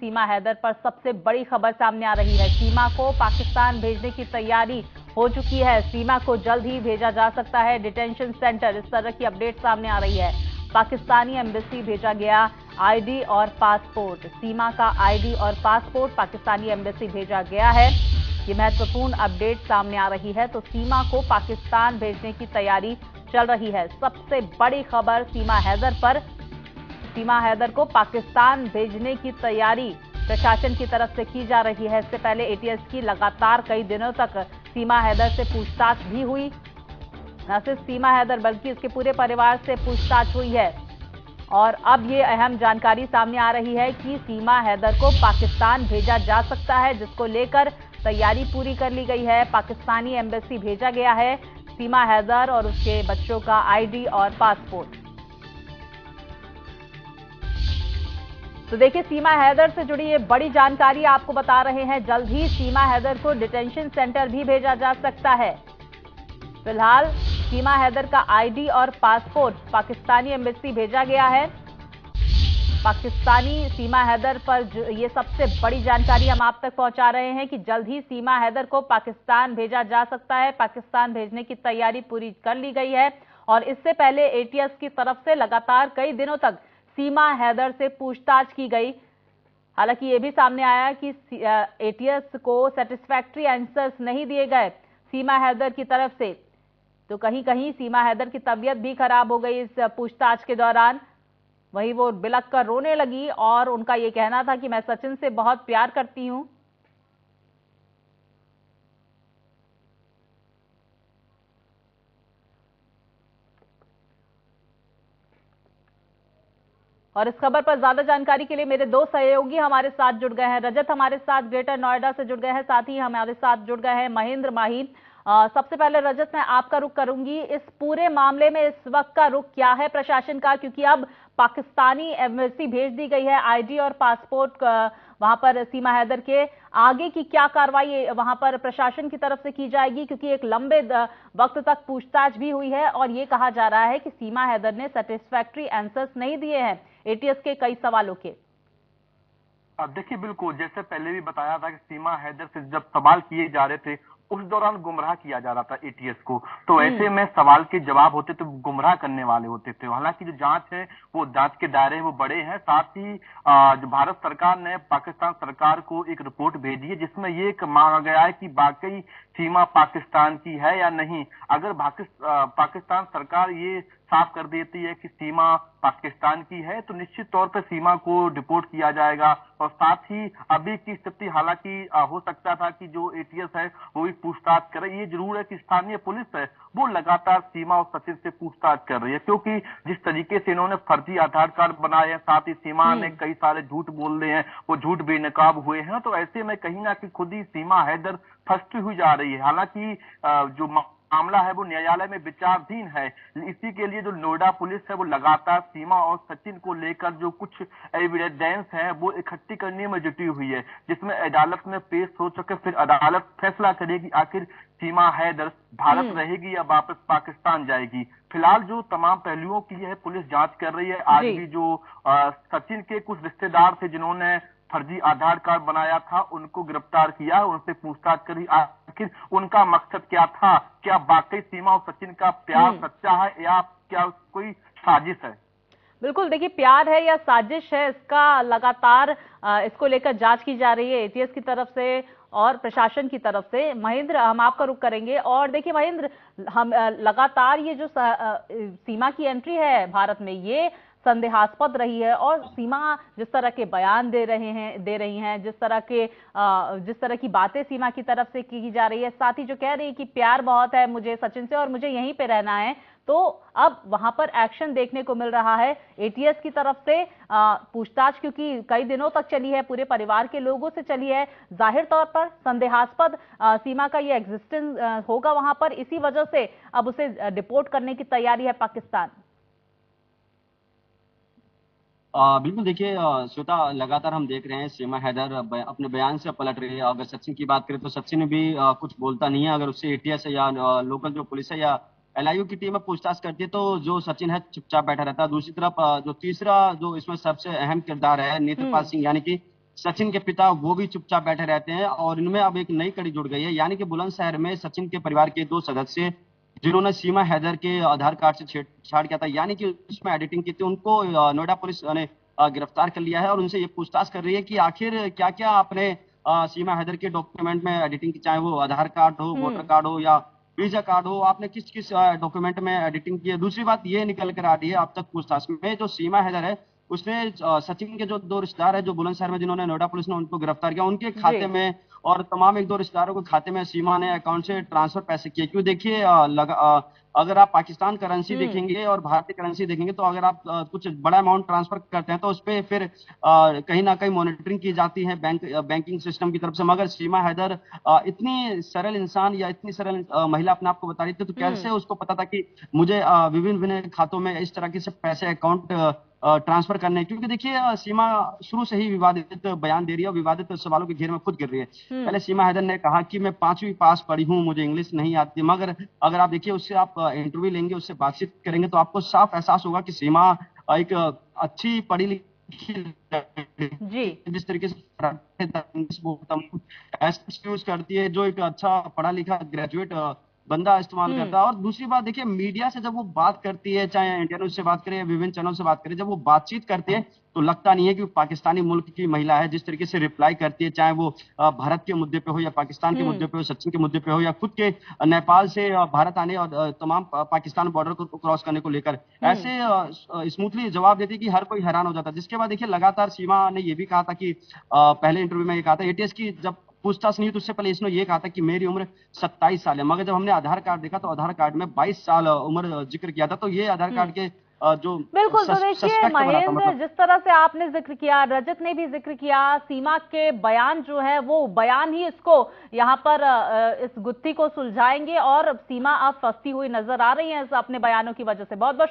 सीमा हैदर पर सबसे बड़ी खबर सामने आ रही है। सीमा को पाकिस्तान भेजने की तैयारी हो चुकी है। सीमा को जल्द ही भेजा जा सकता है डिटेंशन सेंटर, इस तरह की अपडेट सामने आ रही है। पाकिस्तानी एम्बेसी भेजा गया आईडी और पासपोर्ट। सीमा का आईडी और पासपोर्ट पाकिस्तानी एम्बेसी भेजा गया है। ये महत्वपूर्ण अपडेट सामने आ रही है। तो सीमा को पाकिस्तान भेजने की तैयारी चल रही है। सबसे बड़ी खबर सीमा हैदर पर। सीमा हैदर को पाकिस्तान भेजने की तैयारी प्रशासन की तरफ से की जा रही है। इससे पहले एटीएस की लगातार कई दिनों तक सीमा हैदर से पूछताछ भी हुई। न सिर्फ सीमा हैदर बल्कि इसके पूरे परिवार से पूछताछ हुई है। और अब ये अहम जानकारी सामने आ रही है कि सीमा हैदर को पाकिस्तान भेजा जा सकता है, जिसको लेकर तैयारी पूरी कर ली गई है। पाकिस्तानी एम्बेसी भेजा गया है सीमा हैदर और उसके बच्चों का आईडी और पासपोर्ट। तो देखिए, सीमा हैदर से जुड़ी ये बड़ी जानकारी आपको बता रहे हैं। जल्द ही सीमा हैदर को डिटेंशन सेंटर भी भेजा जा सकता है। फिलहाल सीमा हैदर का आईडी और पासपोर्ट पाकिस्तानी एम्बेसी भेजा गया है। पाकिस्तानी सीमा हैदर पर ये सबसे बड़ी जानकारी हम आप तक पहुंचा रहे हैं कि जल्द ही सीमा हैदर को पाकिस्तान भेजा जा सकता है। पाकिस्तान भेजने की तैयारी पूरी कर ली गई है और इससे पहले एटीएस की तरफ से लगातार कई दिनों तक सीमा हैदर से पूछताछ की गई। हालांकि ये भी सामने आया कि एटीएस को सेटिस्फैक्ट्री आंसर्स नहीं दिए गए सीमा हैदर की तरफ से। तो कहीं कहीं सीमा हैदर की तबीयत भी खराब हो गई इस पूछताछ के दौरान। वहीं वो बिलख कर रोने लगी और उनका ये कहना था कि मैं सचिन से बहुत प्यार करती हूं। और इस खबर पर ज्यादा जानकारी के लिए मेरे दो सहयोगी हमारे साथ जुड़ गए हैं। रजत हमारे साथ ग्रेटर नोएडा से जुड़ गए हैं, साथ ही हमारे साथ जुड़ गए हैं महेंद्र माहिन। सबसे पहले रजत, मैं आपका रुख करूंगी। इस पूरे मामले में इस वक्त का रुख क्या है प्रशासन का, क्योंकि अब पाकिस्तानी एम्बेसी भेज दी गई है आईडी और पासपोर्ट वहां पर सीमा हैदर के। आगे की क्या कार्रवाई वहां पर प्रशासन की तरफ से की जाएगी, क्योंकि एक लंबे वक्त तक पूछताछ भी हुई है और ये कहा जा रहा है कि सीमा हैदर ने सेटिस्फैक्ट्री आंसर्स नहीं दिए हैं एटीएस के कई सवालों के। अब देखिए, बिल्कुल जैसे पहले भी बताया था कि सीमा हैदर से जब सवाल किए जा रहे थे उस दौरान गुमराह किया जा रहा था एटीएस को। तो ऐसे में सवाल के जवाब होते तो गुमराह करने वाले होते थे। हालांकि जो जांच है वो जांच के दायरे वो बड़े हैं। साथ ही जो भारत सरकार ने पाकिस्तान सरकार को एक रिपोर्ट भेजी है जिसमें ये मांगा गया है कि वाकई सीमा पाकिस्तान की है या नहीं। अगर पाकिस्तान सरकार ये साफ कर देती है कि सीमा पाकिस्तान की है तो निश्चित तौर पर सीमा को डिपोर्ट किया जाएगा। और साथ ही अभी की स्थिति, हालांकि हो सकता था कि जो एटीएस है वो भी पूछताछ करे। ये जरूर है कि स्थानीय पुलिस है वो लगातार सीमा और सचिन से पूछताछ कर रही है, क्योंकि जिस तरीके से इन्होंने फर्जी आधार कार्ड बनाए हैं, साथ ही सीमा ने कई सारे झूठ बोल रहे हैं, वो झूठ बेनकाब हुए हैं। तो ऐसे में कहीं ना कहीं खुद ही सीमा हैदर फंसती हुई जा रही है। हालांकि जो मामला है वो न्यायालय में विचाराधीन है। इसी के लिए जो नोएडा पुलिस है वो लगातार सीमा और सचिन को लेकर जो कुछ एविडेंस है वो इकट्ठी करने में जुटी हुई है, जिसमें अदालत में पेश हो चुके। फिर अदालत फैसला करेगी आखिर सीमा हैदर भारत रहेगी या वापस पाकिस्तान जाएगी। फिलहाल जो तमाम पहलुओं की है पुलिस जांच कर रही है। आज भी जो सचिन के कुछ रिश्तेदार थे जिन्होंने फर्जी आधार कार्ड बनाया था उनको गिरफ्तार किया, उनसे पूछताछ करी आखिर उनका मकसद क्या था। क्या वाकई सीमा और सचिन का प्यार सच्चा है या क्या कोई साजिश है? बिल्कुल, देखिए, प्यार है या साजिश है इसका लगातार इसको लेकर जांच की जा रही है एटीएस की तरफ से और प्रशासन की तरफ से। महेंद्र, हम आपका रुख करेंगे। और देखिए महेंद्र, हम लगातार ये जो सीमा की एंट्री है भारत में ये संदेहास्पद रही है और सीमा जिस तरह के बयान दे रही हैं, जिस तरह की बातें सीमा की तरफ से की जा रही है, साथ ही जो कह रही है कि प्यार बहुत है मुझे सचिन से और मुझे यहीं पे रहना है, तो अब वहां पर एक्शन देखने को मिल रहा है एटीएस की तरफ से। पूछताछ क्योंकि कई दिनों तक चली है, पूरे परिवार के लोगों से चली है, जाहिर तौर पर संदेहास्पद सीमा का ये एग्जिस्टेंस होगा वहां पर। इसी वजह से अब उसे डिपोर्ट करने की तैयारी है पाकिस्तान। बिल्कुल, देखिए श्वेता, लगातार हम देख रहे हैं सीमा हैदर अपने बयान से पलट रही है। अगर सचिन की बात करें तो सचिन भी कुछ बोलता नहीं है। अगर उससे एटीएस या लोकल जो पुलिस है या एलआईयू की टीम में पूछताछ करती है तो जो सचिन है चुपचाप बैठा रहता है। दूसरी तरफ जो तीसरा जो इसमें सबसे अहम किरदार है नेत्रपाल सिंह, यानी कि सचिन के पिता वो भी चुपचाप बैठे रहते हैं। और इनमें अब एक नई कड़ी जुड़ गई है, यानी कि बुलंदशहर में सचिन के परिवार के 2 सदस्य जिन्होंने सीमा हैदर के आधार कार्ड से छेड़छाड़ किया था, यानी कि उसमें एडिटिंग की थी, उनको नोएडा पुलिस ने गिरफ्तार कर लिया है और उनसे ये पूछताछ कर रही है कि आखिर क्या क्या आपने सीमा हैदर के डॉक्यूमेंट में एडिटिंग की, चाहे वो आधार कार्ड हो, वोटर कार्ड हो या वीजा कार्ड हो, आपने किस किस डॉक्यूमेंट में एडिटिंग की है। दूसरी बात ये निकल कर आ रही है अब तक पूछताछ में, जो सीमा हैदर है उसने सचिन के जो 2 रिश्तेदार है जो बुलंदशहर में, जिन्होंने नोएडा पुलिस ने उनको गिरफ्तार किया, उनके खाते में और तमाम 1-2 रिश्तेदारों के खाते में सीमा ने अकाउंट से ट्रांसफर पैसे किए। क्यों, देखिए अगर आप पाकिस्तान करेंसी देखेंगे और भारतीय करेंसी देखेंगे, तो अगर आप कुछ बड़ा अमाउंट ट्रांसफर करते हैं तो उस पर फिर कहीं ना कहीं मॉनिटरिंग की जाती है बैंकिंग सिस्टम की तरफ से। मगर सीमा हैदर इतनी सरल इंसान या इतनी सरल महिला अपने आप को बता रही थी, तो कैसे उसको पता था कि मुझे विभिन्न विभिन्न खातों में इस तरह के से पैसे अकाउंट ट्रांसफर करने। क्योंकि देखिए सीमा शुरू से ही विवादित बयान दे रही है और विवादित सवालों के घेर में खुद गिर रही है। पहले सीमा हैदर ने कहा कि मैं 5वीं पास पढ़ी हूँ, मुझे इंग्लिश नहीं आती। मगर अगर आप देखिए उससे आप इंटरव्यू लेंगे, उससे बातचीत करेंगे, तो आपको साफ एहसास होगा कि सीमा एक अच्छी पढ़ी लिखी जी जिस तरीके से यूज करती है, जो एक अच्छा पढ़ा लिखा ग्रेजुएट बंदा इस्तेमाल करता है। और दूसरी बात देखिए, मीडिया से जब वो बात करती है, चाहे इंडिया न्यूज से बात करें या विभिन्न चैनल से बात करें, जब वो बातचीत करते हैं तो लगता नहीं है कि वो पाकिस्तानी मुल्क की महिला है। जिस तरीके से रिप्लाई करती है, चाहे वो भारत के मुद्दे पे हो या पाकिस्तान के मुद्दे पे हो, सचिन के मुद्दे पे हो या खुद के नेपाल से भारत आने और तमाम पाकिस्तान बॉर्डर को क्रॉस करने को लेकर, ऐसे स्मूथली जवाब देती कि हर कोई हैरान हो जाता। जिसके बाद देखिए लगातार सीमा ने ये भी कहा था कि पहले इंटरव्यू में ये कहा था, एटीएस की जब पूछताछ नहीं, तो उससे पहले इसने ये कहा था कि मेरी उम्र 27 साल है। मगर जब हमने आधार कार्ड देखा तो आधार कार्ड में 22 साल उम्र जिक्र किया था। तो ये आधार कार्ड के जो बिल्कुल। तो देखिए सस्पेक्ट बना था, महेंद्र, मतलब जिस तरह से आपने जिक्र किया, रजत ने भी जिक्र किया, सीमा के बयान जो है वो बयान ही इसको यहाँ पर इस गुत्थी को सुलझाएंगे और सीमा अब फंसती हुई नजर आ रही है अपने बयानों की वजह से। बहुत बहुत